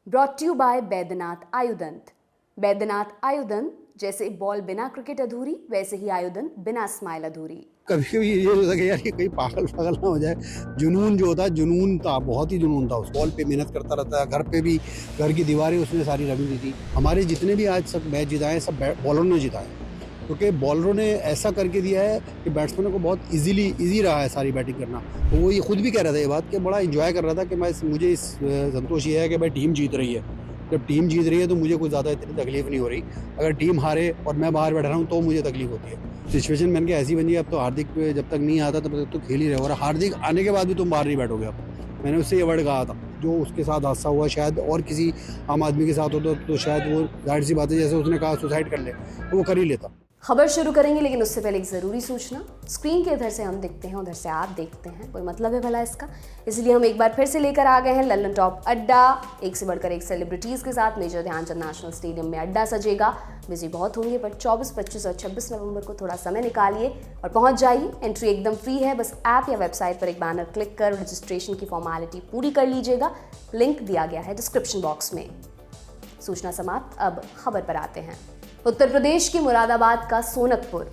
Brought to you by Baidyanath Ayurdant. Baidyanath Ayurdant, जैसे ball बिना cricket अधूरी, वैसे ही आयुर्दंत बिना स्माइल अधूरी। कभी कभी ये होता कि यार ये कहीं पागल पागल ना हो जाए। जुनून जो होता है, जुनून था, बहुत ही जुनून था। उस बॉल पे मेहनत करता रहता है। घर पे भी, घर की दीवारें उसने सारी रंग दी थी। हमारे जितने भी आज सब मैच जिताए, सब बॉलरों ने जिताए, क्योंकि बॉलरों ने ऐसा करके दिया है कि बैट्समैनों को बहुत इजी रहा है सारी बैटिंग करना। तो वो ये खुद भी कह रहा था ये बात कि बड़ा इंजॉय कर रहा था कि मुझे इस संतोष ये है कि भाई टीम जीत रही है। जब टीम जीत रही है तो मुझे कोई ज़्यादा इतनी तकलीफ नहीं हो रही। अगर टीम हारे और मैं बाहर बैठ रहा हूँ तो मुझे तकलीफ होती है। सिचुएशन बन के ऐसी बनी है, अब तो हार्दिक जब तक नहीं आता तब तक तो खेल ही रहे, और हार्दिक आने के बाद भी तुम बाहर नहीं बैठोगे। अब मैंने उससे ये वर्ड कहा था, जो उसके साथ हादसा हुआ शायद और किसी आम आदमी के साथ होता तो शायद वो, जाहिर सी बात है, जैसे उसने कहा सुसाइड कर ले, तो वो कर ही लेता। खबर शुरू करेंगे, लेकिन उससे पहले एक ज़रूरी सूचना। स्क्रीन के इधर से हम दिखते हैं, उधर से आप देखते हैं, कोई मतलब है भला इसका? इसलिए हम एक बार फिर से लेकर आ गए हैं लल्लन टॉप अड्डा। एक से बढ़कर एक सेलिब्रिटीज़ के साथ मेजर ध्यानचंद नेशनल स्टेडियम में अड्डा सजेगा। बिजी बहुत होंगे, पर 24, 25 और 26 नवंबर को थोड़ा समय निकालिए और पहुंच जाइए। एंट्री एकदम फ्री है, बस ऐप या वेबसाइट पर एक बैनर क्लिक कर रजिस्ट्रेशन की फॉर्मेलिटी पूरी कर लीजिएगा। लिंक दिया गया है डिस्क्रिप्शन बॉक्स में। सूचना समाप्त, अब खबर पर आते हैं। उत्तर प्रदेश के मुरादाबाद का सोनकपुर,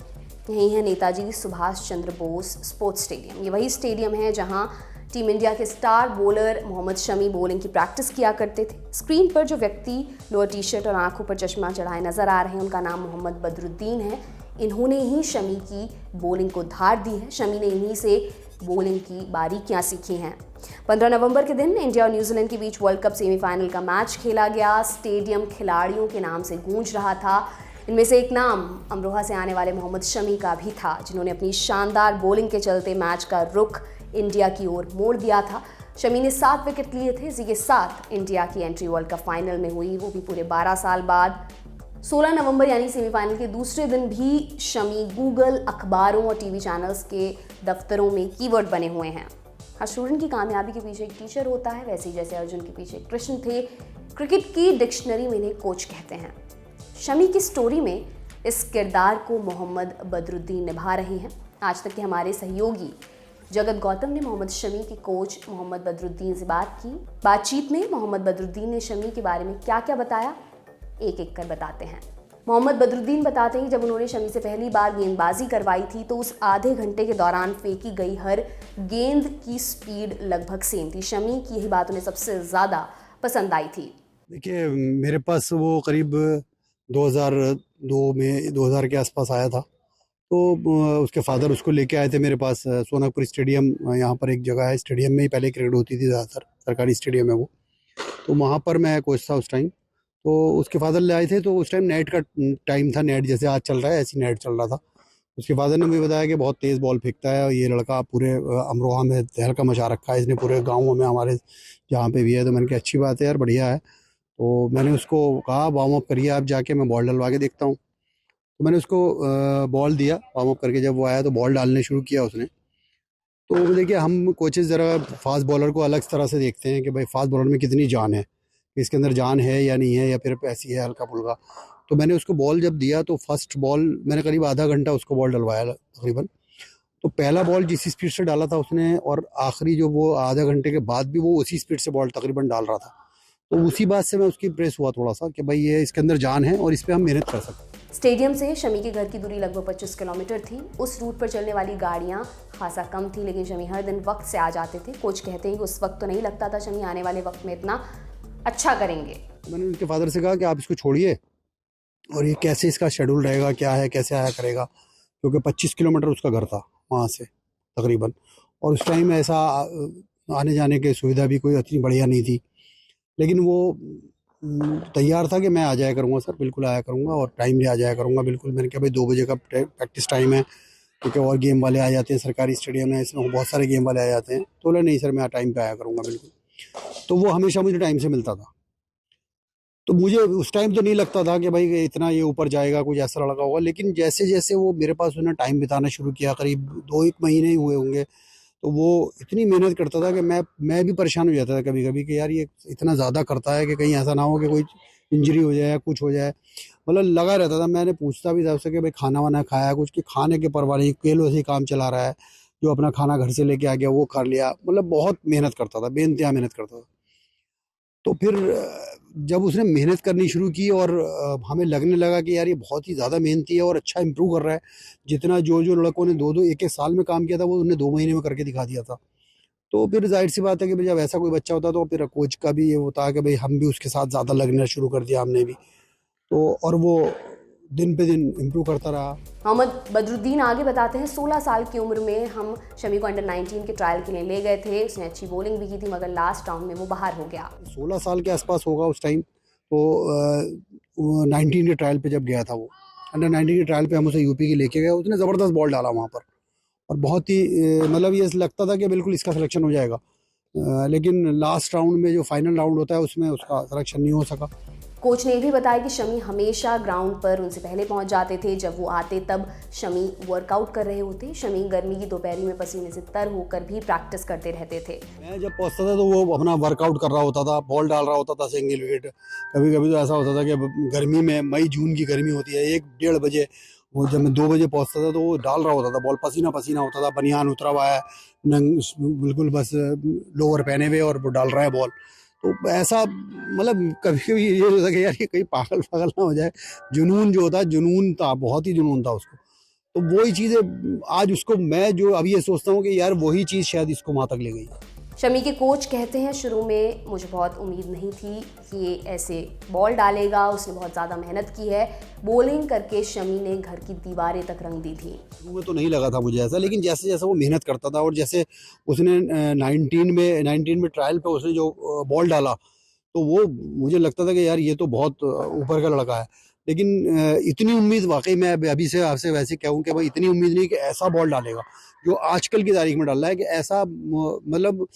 यही है नेताजी सुभाष चंद्र बोस स्पोर्ट्स स्टेडियम। ये वही स्टेडियम है जहां टीम इंडिया के star bowler Mohammed Shami bowling की प्रैक्टिस किया करते थे। स्क्रीन पर जो व्यक्ति लोअर टी शर्ट और आंखों पर चश्मा चढ़ाए नजर आ रहे हैं, उनका नाम मोहम्मद बदरुद्दीन है। इन्होंने ही शमी की बॉलिंग को धार दी है। शमी ने इन्हीं से बॉलिंग की बारीकियां सीखी हैं। 15 नवंबर के दिन इंडिया और न्यूजीलैंड के बीच वर्ल्ड कप सेमीफाइनल का मैच खेला गया। स्टेडियम खिलाड़ियों के नाम से गूंज रहा था। इनमें से एक नाम अमरोहा से आने वाले मोहम्मद शमी का भी था, जिन्होंने अपनी शानदार बॉलिंग के चलते मैच का रुख इंडिया की ओर मोड़ दिया था। शमी ने 7 विकेट लिए थे। इसी के साथ इंडिया की एंट्री वर्ल्ड कप फाइनल में हुई, वो भी पूरे 12 साल बाद। 16 नवंबर यानी सेमीफाइनल के दूसरे दिन भी शमी गूगल, अखबारों और टीवी चैनल्स के दफ्तरों में कीवर्ड बने हुए हैं। हर स्टूडेंट की कामयाबी के पीछे एक टीचर होता है, वैसे ही जैसे अर्जुन के पीछे कृष्ण थे, क्रिकेट की डिक्शनरी में इन्हें कोच कहते हैं। शमी की स्टोरी में इस किरदार को मोहम्मद बदरुद्दीन निभा रहे हैं। आज तक के हमारे सहयोगी जगत गौतम ने मोहम्मद शमी के कोच मोहम्मद बदरुद्दीन से बात की। बातचीत में मोहम्मद बदरुद्दीन ने शमी के बारे में क्या क्या बताया, एक एक कर बताते हैं। मोहम्मद बदरुद्दीन बताते हैं, जब उन्होंने शमी से पहली बार गेंदबाजी करवाई थी तो उस आधे घंटे के दौरान फेंकी गई हर गेंद की स्पीड लगभग सेम थी। शमी की यही बात उन्हें सबसे ज़्यादा पसंद आई थी। देखिए, मेरे पास वो करीब 2002 में 2000 के आसपास आया था। तो उसके फादर उसको लेके आए थे मेरे पास। सोनकपुर स्टेडियम, यहाँ पर एक जगह है, स्टेडियम में ही पहले क्रिकेट होती थी ज़्यादातर, सरकारी स्टेडियम है वो। तो वहाँ पर मैं कोच था उस टाइम। तो उसके फादर ले आए थे, तो उस टाइम नेट का टाइम था। नेट जैसे आज चल रहा है ऐसी नेट चल रहा था। उसके फादर ने मुझे बताया कि बहुत तेज़ बॉल फेंकता है, और ये लड़का पूरे अमरोहा में तहलका मचा रखा है, इसने पूरे गाँव में हमारे जहाँ पे भी है। तो मैंने कहा अच्छी बात है यार, बढ़िया है। तो मैंने उसको कहा वार्म अप करिए आप जाके, मैं बॉल डलवा के देखता हूँ। तो मैंने उसको बॉल दिया वार्म अप करके। जब वो आया तो बॉल डालने शुरू किया उसने। तो देखिए, हम कोचेस ज़रा फास्ट बॉलर को अलग तरह से देखते हैं कि भाई फास्ट बॉलर में कितनी जान है, इसके अंदर जान है या नहीं है, या फिर ऐसी है हल्का फुल्का। तो मैंने उसको बॉल जब दिया तो फर्स्ट बॉल मैंने करीब आधा घंटा उसको बॉल डलवाया तकरीबन। तो पहला बॉल जिस स्पीड से डाला था उसने, और आखिरी जो वो आधा घंटे के बाद भी वो उसी स्पीड से बॉल तकरीबन डाल रहा था। तो उसी बात से मैं उसकी इम्प्रेस हुआ थोड़ा सा कि भाई ये इसके अंदर जान है और इस पर हम मेहनत कर सकते हैं। स्टेडियम से शमी के घर की दूरी लगभग 25 किलोमीटर थी। उस रूट पर चलने वाली गाड़ियां खासा कम थी, लेकिन शमी हर दिन वक्त से आ जाते थे। कोच कहते हैं कि उस वक्त तो नहीं लगता था शमी आने वाले वक्त में इतना अच्छा करेंगे। मैंने उनके फादर से कहा कि आप इसको छोड़िए, और ये कैसे इसका शेड्यूल रहेगा, क्या है, कैसे आया करेगा, क्योंकि 25 किलोमीटर उसका घर था वहाँ से तकरीबन। और उस टाइम ऐसा आने जाने की सुविधा भी कोई इतनी बढ़िया नहीं थी। लेकिन वो तैयार था कि मैं आ जाया करूँगा सर, बिल्कुल आया करूँगा और टाइम भी आ जाया करूँगा बिल्कुल। मैंने कहा भाई 2 बजे का प्रैक्टिस टाइम है, क्योंकि और गेम वाले आ जाते हैं, सरकारी स्टेडियम है, इसमें बहुत सारे गेम वाले आ जाते हैं। तो बोले नहीं सर, मैं टाइम पे आया करूँगा बिल्कुल। तो वो हमेशा मुझे टाइम से मिलता था। तो मुझे उस टाइम तो नहीं लगता था कि भाई इतना ये ऊपर जाएगा, कुछ ऐसा लड़का होगा। लेकिन जैसे जैसे वो मेरे पास उसने टाइम बिताना शुरू किया, करीब 2-1 महीने ही हुए होंगे, तो वो इतनी मेहनत करता था कि मैं भी परेशान हो जाता था कभी कभी कि यार ये इतना ज़्यादा करता है कि कहीं ऐसा ना हो कि कोई इंजरी हो जाए या कुछ हो जाए। मतलब लगा रहता था। मैंने पूछता भी था उससे कि भाई खाना वाना खाया कुछ, कि खाने के परवाह नहीं, केलों से ही काम चला रहा है, जो अपना खाना घर से लेके आ गया वो कर लिया। मतलब बहुत मेहनत करता था, बेइंतहा मेहनत करता था। तो फिर जब उसने मेहनत करनी शुरू की और हमें लगने लगा कि यार ये बहुत ही ज़्यादा मेहनती है और अच्छा इम्प्रूव कर रहा है, जितना जो जो लड़कों ने दो दो एक एक साल में काम किया था वो उन्हें 2 महीने में करके दिखा दिया था। तो फिर जाहिर सी बात है कि भाई जब ऐसा कोई बच्चा होता है तो फिर कोच का भी ये होता है कि भाई हम भी उसके साथ ज़्यादा लगना शुरू कर दिया हमने भी। तो और वो दिन पे दिन इम्प्रूव करता रहा। मोहम्मद बदरुद्दीन आगे बताते हैं, 16 साल की उम्र में हम शमी को अंडर 19 के ट्रायल के लिए ले गए थे। उसने अच्छी बॉलिंग भी की थी मगर लास्ट राउंड में वो बाहर हो गया। 16 साल के आसपास होगा उस टाइम। तो 19 के ट्रायल पे जब गया था वो, अंडर 19 के ट्रायल पे हम उसे यूपी की लेके गए। उसने ज़बरदस्त बॉल डाला वहाँ पर और बहुत ही मतलब ये लगता था कि बिल्कुल इसका सिलेक्शन हो जाएगा। लेकिन लास्ट राउंड में जो फाइनल राउंड होता है उसमें उसका सिलेक्शन नहीं हो सका। कोच ने ये भी बताया कि शमी हमेशा ग्राउंड पर उनसे पहले पहुंच जाते थे। जब वो आते तब शमी वर्कआउट कर रहे होते। शमी गर्मी की दोपहरी में पसीने से तर होकर भी प्रैक्टिस करते रहते थे। मैं जब पहुंचता था तो वो अपना वर्कआउट कर रहा होता था, बॉल डाल रहा होता था सिंगल विकेट। कभी कभी तो ऐसा होता था कि गर्मी में, मई जून की गर्मी होती है, 1-1:30 बजे, वो जब मैं 2 बजे पहुंचता था तो वो डाल रहा होता था बॉल, पसीना पसीना होता था, बनियान उतरा हुआ है, बिल्कुल बस लोअर पहने हुए और वो डाल रहा है बॉल। तो ऐसा मतलब कभी कभी ये होता था कि यार ये कहीं पागल पागल ना हो जाए। जुनून जो होता है, जुनून था, बहुत ही जुनून था उसको। तो वही चीज़ें आज उसको मैं जो अभी ये सोचता हूँ कि यार वही चीज़ शायद इसको वहाँ तक ले गई। शमी के कोच कहते हैं, शुरू में मुझे बहुत उम्मीद नहीं थी कि ये ऐसे बॉल डालेगा। उसने बहुत ज़्यादा मेहनत की है। बॉलिंग करके शमी ने घर की दीवारें तक रंग दी थी। शुरू में तो नहीं लगा था मुझे ऐसा, लेकिन जैसे जैसे वो मेहनत करता था और जैसे उसने 19 में ट्रायल पे उसने जो बॉल डाला तो वो मुझे लगता था कि यार ये तो बहुत ऊपर का लड़का है। लेकिन इतनी उम्मीद वाकई मैं अभी से आपसे वैसे कहूँ कि भाई इतनी उम्मीद नहीं कि ऐसा बॉल डालेगा जो आजकल की तारीख में डाल रहा है। कि ऐसा मतलब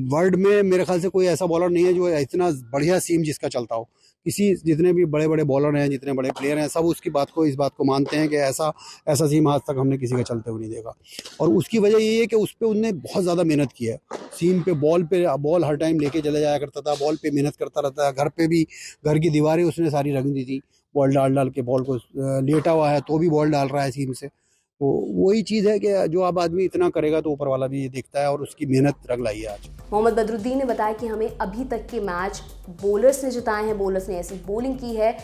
वर्ल्ड में मेरे ख्याल से कोई ऐसा बॉलर नहीं है जो इतना बढ़िया सीम जिसका चलता हो। किसी जितने भी बड़े बड़े बॉलर हैं, जितने बड़े प्लेयर हैं, सब उसकी बात को, इस बात को मानते हैं कि ऐसा ऐसा सीम आज तक हमने किसी का चलते हुए नहीं देखा। और उसकी वजह ये है कि उस पर उनने बहुत ज़्यादा मेहनत की है। सीम पे बॉल हर टाइम लेके चले जाया करता था, बॉल पे मेहनत करता रहता है। घर पे भी, घर की दीवारें उसने सारी रंग दी थी बॉल डाल डाल के। बॉल को लेटा हुआ है तो भी बॉल डाल रहा है सीम से। तो वही चीज़ है कि जो अब आदमी इतना करेगा तो ऊपर वाला भी ये देखता है और उसकी मेहनत रंग लाई है आज। मोहम्मद बदरुद्दीन ने बताया कि हमें अभी तक के मैच बॉलर्स ने जिताए हैं। बॉलर्स ने ऐसी बॉलिंग की है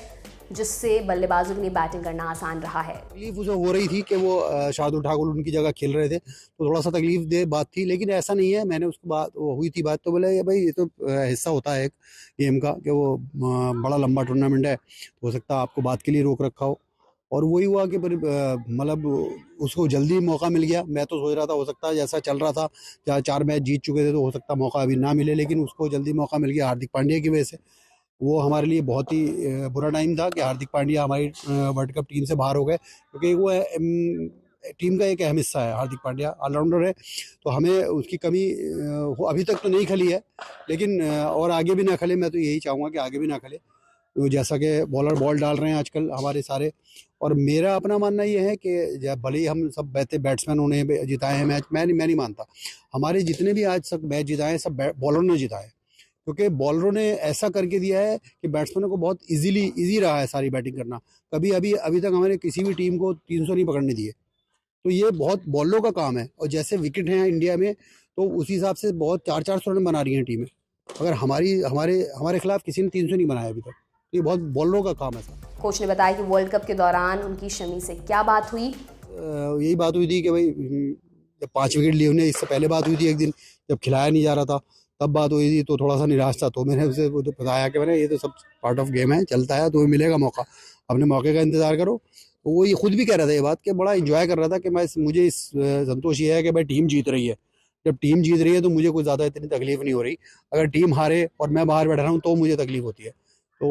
जिससे बल्लेबाजों के लिए बैटिंग करना आसान रहा है। तकलीफ उसे हो रही थी कि वो शार्दुल ठाकुर उनकी जगह खेल रहे थे तो थोड़ा सा तकलीफ दे बात थी, लेकिन ऐसा नहीं है। मैंने उसको बात हुई थी बात तो बोले भाई ये तो हिस्सा होता है एक गेम का कि वो बड़ा लंबा टूर्नामेंट है, तो हो सकता है आपको बात के लिए रोक रखा हो। और वही हुआ कि मतलब उसको जल्दी मौका मिल गया। मैं तो सोच रहा था हो सकता है जैसा चल रहा था, 4 मैच जीत चुके थे, तो हो सकता मौका अभी ना मिले, लेकिन उसको जल्दी मौका मिल गया हार्दिक पांड्या की वजह से। वो हमारे लिए बहुत ही बुरा टाइम था कि हार्दिक पांड्या हमारी वर्ल्ड कप टीम से बाहर हो गए, क्योंकि वो टीम का एक अहम हिस्सा है। हार्दिक पांड्या ऑलराउंडर है, तो हमें उसकी कमी अभी तक तो नहीं खली है, लेकिन और आगे भी ना खले। मैं तो यही चाहूँगा कि आगे भी ना खले। तो जैसा कि बॉलर बॉल डाल रहे हैं आजकल हमारे सारे। और मेरा अपना मानना ये है कि भले ही हम सब बैट्समैन उन्हें जिताए हैं मैच, मैं नहीं मानता। हमारे जितने भी आज तक मैच जिताए हैं सब बॉलर ने जिताए, क्योंकि बॉलरों ने ऐसा करके दिया है कि बैट्समैनों को बहुत इजी रहा है सारी बैटिंग करना। कभी अभी तक हमारे किसी भी टीम को 300 नहीं पकड़ने दिए। तो ये बहुत बॉलरों का काम है। और जैसे विकेट हैं इंडिया में तो उसी हिसाब से बहुत 400 रन बना रही हैं टीमें। अगर हमारे खिलाफ किसी ने 300 नहीं बनाया अभी तक। ये बहुत बॉलरों का काम है सर। कोच ने बताया कि वर्ल्ड कप के दौरान उनकी शमी से क्या बात हुई। यही बात हुई थी कि भाई जब 5 विकेट लिए उन्हें, इससे पहले बात हुई थी एक दिन जब खिलाया नहीं जा रहा था, तब बात हुई थी। तो थोड़ा सा निराश था, तो मैंने उसे तो बताया कि मैंने ये तो सब पार्ट ऑफ गेम है, चलता है, तुम्हें मिलेगा मौका, अपने मौके का इंतज़ार करो। तो वो ये खुद भी कह रहा था ये बात कि बड़ा इंजॉय कर रहा था कि मुझे इस संतोष ये है कि भाई टीम जीत रही है। जब टीम जीत रही है तो मुझे कोई ज़्यादा इतनी तकलीफ नहीं हो रही। अगर टीम हारे और मैं बाहर बैठा रहा हूँ तो मुझे तकलीफ होती है। तो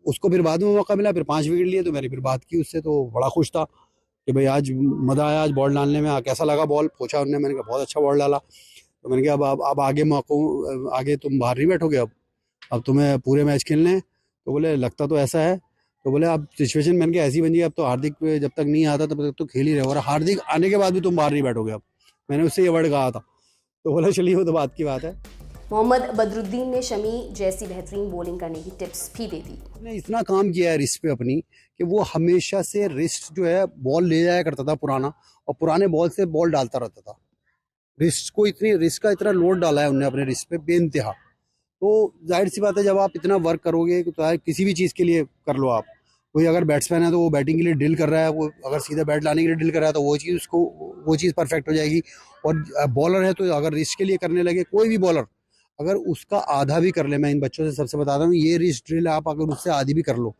उसको फिर बाद में मौका मिला, फिर 5 विकेट लिए, तो मैंने फिर बात की उससे, तो बड़ा खुश था कि भाई आज मज़ा आया, आज बॉल डालने में। कैसा लगा बॉल पूछा उन्होंने, मैंने कहा बहुत अच्छा बॉल डाला। तो मैंने कहा अब आगे मौकों, आगे तुम बाहर नहीं बैठोगे, अब तुम्हें पूरे मैच खेलने हैं। तो बोले लगता तो ऐसा है। तो बोले अब सिचुएशन मैंने कहा ऐसी बन गई, अब तो हार्दिक जब तक नहीं आता तब तक तो खेल ही रहे, और हार्दिक आने के बाद भी तुम बाहर नहीं बैठोगे अब। मैंने उससे ये वर्ड कहा था। तो बोला चलिए वो तो बात की बात है। मोहम्मद बदरुद्दीन ने शमी जैसी बेहतरीन बॉलिंग करने की टिप्स भी दे दी। उसने इतना काम किया है रिस्ट पे अपनी कि वो हमेशा से रिस्ट जो है बॉल ले जाया करता था पुराना, और पुराने बॉल से बॉल डालता रहता था। रिस्ट का इतना लोड डाला है उन्होंने अपने रिस्ट पे बेइंतहा। तो जाहिर सी बात है जब आप इतना वर्क करोगे तो चाहे किसी भी चीज़ के लिए कर लो आप। कोई अगर बैट्समैन है तो वो बैटिंग के लिए ड्रिल कर रहा है, वो अगर सीधा बैट लाने के लिए ड्रिल कर रहा है तो वो चीज़ परफेक्ट हो जाएगी। और बॉलर है तो अगर रिस्ट के लिए करने लगे, कोई भी बॉलर अगर उसका आधा भी कर ले, मैं इन बच्चों से सबसे बताता हूँ, ये रिस्ट ड्रिल आप अगर उससे आधी भी कर लो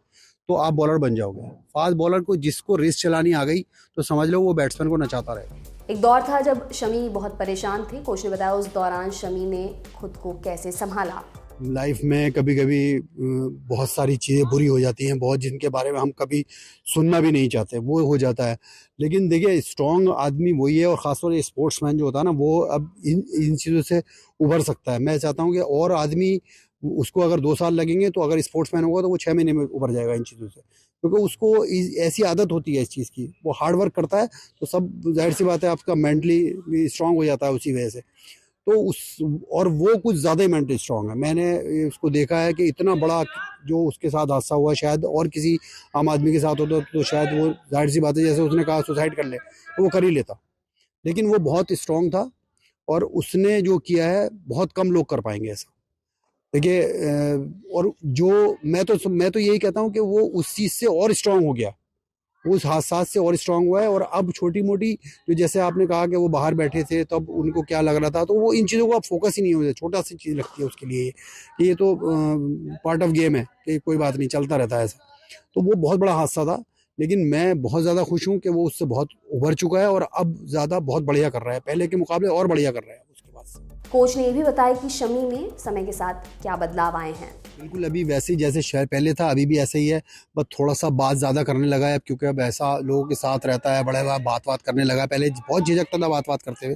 तो आप बॉलर बन जाओगे। फास्ट बॉलर को जिसको रिस्ट चलानी आ गई तो समझ लो वो बैट्समैन को नचाता रहेगा। एक दौर था जब शमी बहुत परेशान थे, कोच ने बताया उस दौरान शमी ने खुद को कैसे संभाला। लाइफ में कभी कभी बहुत सारी चीज़ें बुरी हो जाती हैं, बहुत जिनके बारे में हम कभी सुनना भी नहीं चाहते, वो हो जाता है। लेकिन देखिए स्ट्रॉन्ग आदमी वही है, और ख़ासतौर से स्पोर्ट्समैन जो होता है ना, वो अब इन चीज़ों से उभर सकता है। मैं चाहता हूँ कि और आदमी, उसको अगर 2 साल लगेंगे तो अगर स्पोर्ट्समैन होगा तो वो 6 महीने में उभर जाएगा इन चीज़ों से, क्योंकि उसको ऐसी आदत होती है इस चीज़ की, वो हार्ड वर्क करता है तो सब जाहिर सी बात है आपका मेंटली स्ट्रांग हो जाता है उसी वजह से। तो और वो कुछ ज़्यादा ही मेंटली स्ट्रांग है। मैंने उसको देखा है कि इतना बड़ा जो उसके साथ हादसा हुआ, शायद और किसी आम आदमी के साथ होता तो शायद वो जाहिर सी बात है, जैसे उसने कहा सुसाइड कर ले, तो वो कर ही लेता। लेकिन वो बहुत स्ट्रांग था और उसने जो किया है बहुत कम लोग कर पाएंगे ऐसा। देखिए और जो मैं तो यही कहता हूँ कि वो उस चीज़ से और स्ट्रांग हो गया, उस हादसा से और स्ट्रांग हुआ है। और अब छोटी मोटी जो, जैसे आपने कहा कि वो बाहर बैठे थे तब उनको क्या लग रहा था, तो वो इन चीज़ों को आप फोकस ही नहीं हो जाए, छोटा सी चीज़ लगती है उसके लिए कि ये तो पार्ट ऑफ गेम है, कि कोई बात नहीं, चलता रहता है ऐसा। तो वो बहुत बड़ा हादसा था, लेकिन मैं बहुत ज़्यादा खुश हूँ कि वो उससे बहुत उभर चुका है और अब ज़्यादा बहुत बढ़िया कर रहा है, पहले के मुकाबले और बढ़िया कर रहा है उसके बाद। कोच ने ये भी बताया कि शमी में समय के साथ क्या बदलाव आए हैं। बिल्कुल अभी वैसे ही जैसे शहर पहले था अभी भी ऐसे ही है, बस थोड़ा सा बात ज़्यादा करने लगा है, क्योंकि अब ऐसा लोगों के साथ रहता है, बड़े बात करने लगा है। पहले बहुत झिझकता था बात करते हुए,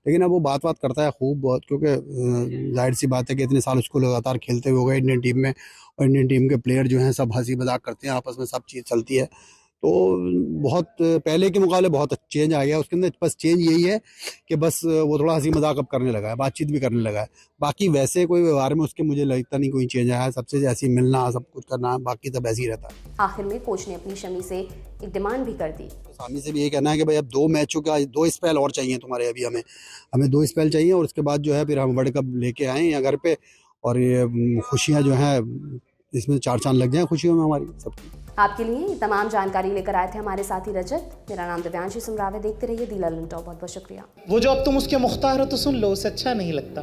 लेकिन अब वो बात करता है खूब बहुत, क्योंकि जाहिर सी बात है कि इतने साल उसको लगातार खेलते हुए हो गए इंडियन टीम में, और इंडियन टीम के प्लेयर जो हैं सब हंसी मजाक करते हैं आपस में, सब चीज़ चलती है। तो बहुत पहले के मुकाबले बहुत चेंज आ गया उसके अंदर। बस चेंज यही है कि बस वो थोड़ा हंसी मजाक अब करने लगा है, बातचीत भी करने लगा है। बाकी वैसे कोई व्यवहार में उसके मुझे लगता नहीं कोई चेंज आया है, सबसे ऐसे ही मिलना सब कुछ करना, बाकी सब ऐसे ही रहता है। आखिर में कोच ने अपनी शमी से एक डिमांड भी कर दी। सामी से भी यही कहना है कि भाई अब 2 मैचों का 2 स्पेल और चाहिए तुम्हारे, अभी हमें 2 स्पेल चाहिए, और उसके बाद जो है फिर हम वर्ल्ड कप लेके आए यहाँ घर पे, और ये खुशियाँ जो हैं इसमें 4 चांद लग जाए खुशियों में हमारी सबकी। आपके लिए ये तमाम जानकारी लेकर आए थे हमारे साथी रजत। मेरा नाम दिव्यांशी सुमरावे। देखते रहिए दी लल्लन टॉप। बहुत बहुत शुक्रिया। वो जो अब तुम उसके मुख्तार हो तो सुन लो, उसे अच्छा नहीं लगता।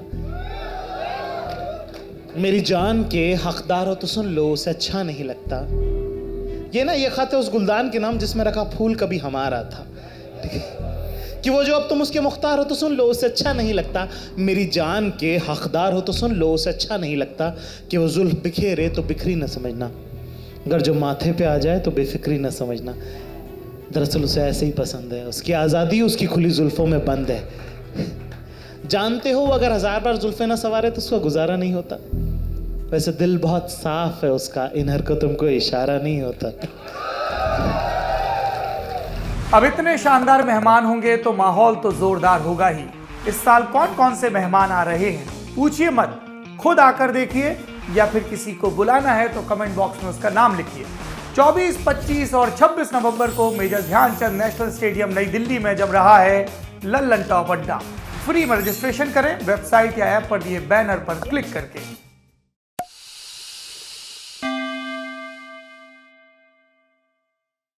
मेरी जान के हकदार हो तो सुन लो, उसे अच्छा नहीं लगता। ये खत है उस गुलदान के नाम जिसमें रखा फूल कभी हमारा था। कि वो जो अब तुम उसके मुख्तार हो तो सुन लो, उसे अच्छा नहीं लगता। मेरी जान के हकदार हो तो सुन लो, उसे अच्छा नहीं लगता। कि वो जुल्फ बिखेरे तो बिखरी न समझना, अगर जो माथे पे आ जाए तो बेफिक्री न समझना। दरअसल उसे ऐसे ही पसंद है, उसकी आज़ादी उसकी खुली जुल्फों में बंद है। जानते हो अगर 1000 बार जुल्फे ना सवारे तो उसका गुजारा नहीं होता। वैसे दिल बहुत साफ है उसका, इन हरकतों को इशारा नहीं होता। अब इतने शानदार मेहमान होंगे तो माहौल तो जोरदार होगा ही। इस साल कौन कौन से मेहमान आ रहे हैं पूछिए मत, खुद आकर देखिए, या फिर किसी को बुलाना है तो कमेंट बॉक्स में उसका नाम लिखिए। 24, 25 और 26 नवंबर को मेजर ध्यानचंद नेशनल स्टेडियम नई दिल्ली में जम रहा है लल्लन टॉप अड्डा। फ्री में रजिस्ट्रेशन करें वेबसाइट या ऐप पर दिए बैनर पर क्लिक करके।